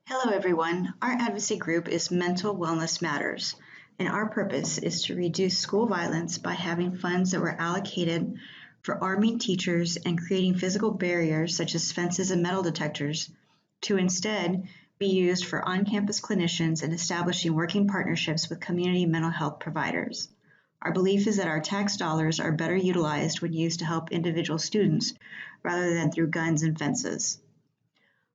Hello, everyone. Our advocacy group is Mental Wellness Matters, and our purpose is to reduce school violence by having funds that were allocated for arming teachers and creating physical barriers such as fences and metal detectors to instead be used for on-campus clinicians and establishing working partnerships with community mental health providers. Our belief is that our tax dollars are better utilized when used to help individual students rather than through guns and fences.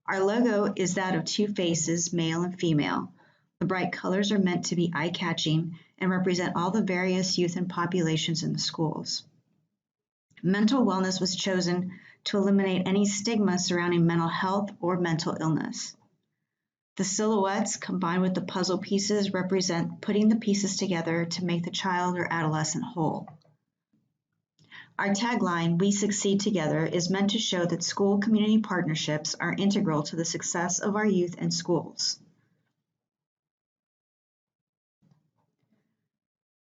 Our logo is that of two faces, male and female. The bright colors are meant to be eye-catching and represent all the various youth and populations in the schools. Mental wellness was chosen to eliminate any stigma surrounding mental health or mental illness. The silhouettes combined with the puzzle pieces represent putting the pieces together to make the child or adolescent whole. Our tagline, "We Succeed Together," is meant to show that school community partnerships are integral to the success of our youth and schools.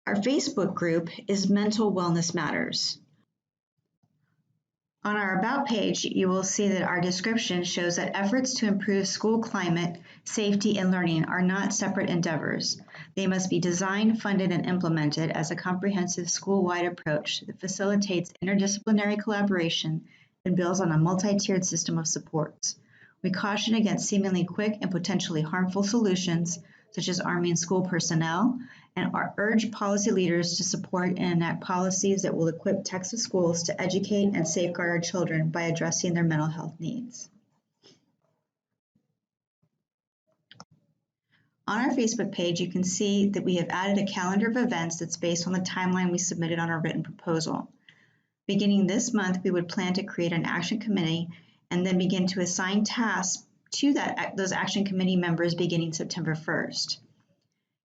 Our Facebook group is Mental Wellness Matters. On our About page, you will see that our description shows that efforts to improve school climate, safety, and learning are not separate endeavors. They must be designed, funded, and implemented as a comprehensive school-wide approach that facilitates interdisciplinary collaboration and builds on a multi-tiered system of supports. We caution against seemingly quick and potentially harmful solutions, such as arming school personnel, and urge policy leaders to support and enact policies that will equip Texas schools to educate and safeguard our children by addressing their mental health needs. On our Facebook page, you can see that we have added a calendar of events that's based on the timeline we submitted on our written proposal. Beginning this month, we would plan to create an action committee and then begin to assign tasks to those action committee members beginning September 1st.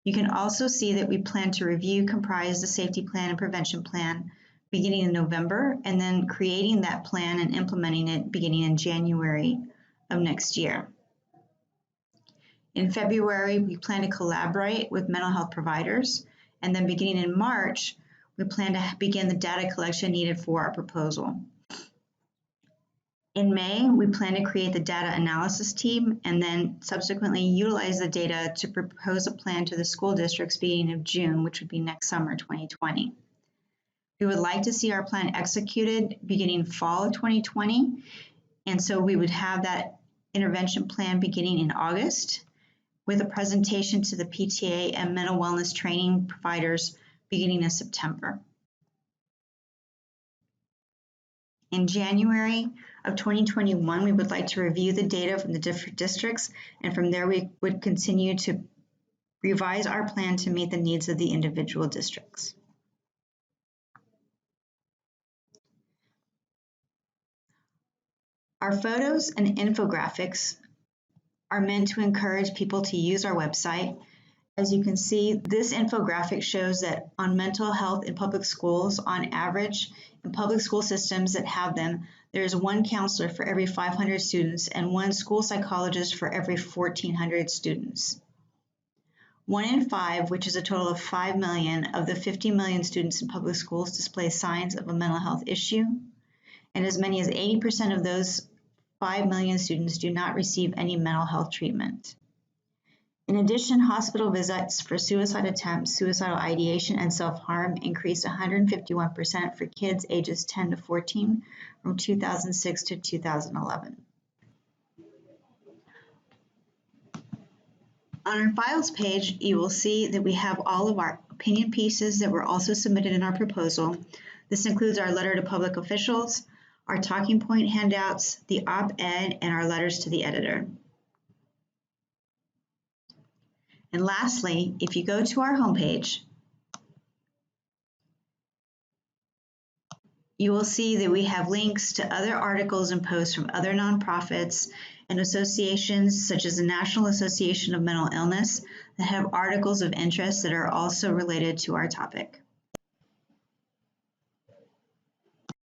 You can also see that we plan to review, comprise the safety plan and prevention plan beginning in November, and then creating that plan and implementing it beginning in January of next year. In February, we plan to collaborate with mental health providers, and then beginning in March, we plan to begin the data collection needed for our proposal. In May, we plan to create the data analysis team and then subsequently utilize the data to propose a plan to the school districts beginning of June, which would be next summer 2020. We would like to see our plan executed beginning fall of 2020, and so we would have that intervention plan beginning in August with a presentation to the PTA and mental wellness training providers beginning of September. In January of 2021, we would like to review the data from the different districts, and from there we would continue to revise our plan to meet the needs of the individual districts. Our photos and infographics are meant to encourage people to use our website. As you can see, this infographic shows that on mental health in public schools, on average, in public school systems that have them, there is one counselor for every 500 students and one school psychologist for every 1,400 students. 1 in 5, which is a total of 5 million of the 50 million students in public schools, display signs of a mental health issue, and as many as 80% of those 5 million students do not receive any mental health treatment. In addition, hospital visits for suicide attempts, suicidal ideation, and self-harm increased 151% for kids ages 10 to 14 from 2006 to 2011. On our files page, you will see that we have all of our opinion pieces that were also submitted in our proposal. This includes our letter to public officials, our talking point handouts, the op-ed, and our letters to the editor. And lastly, if you go to our homepage, you will see that we have links to other articles and posts from other nonprofits and associations such as the National Association of Mental Illness that have articles of interest that are also related to our topic.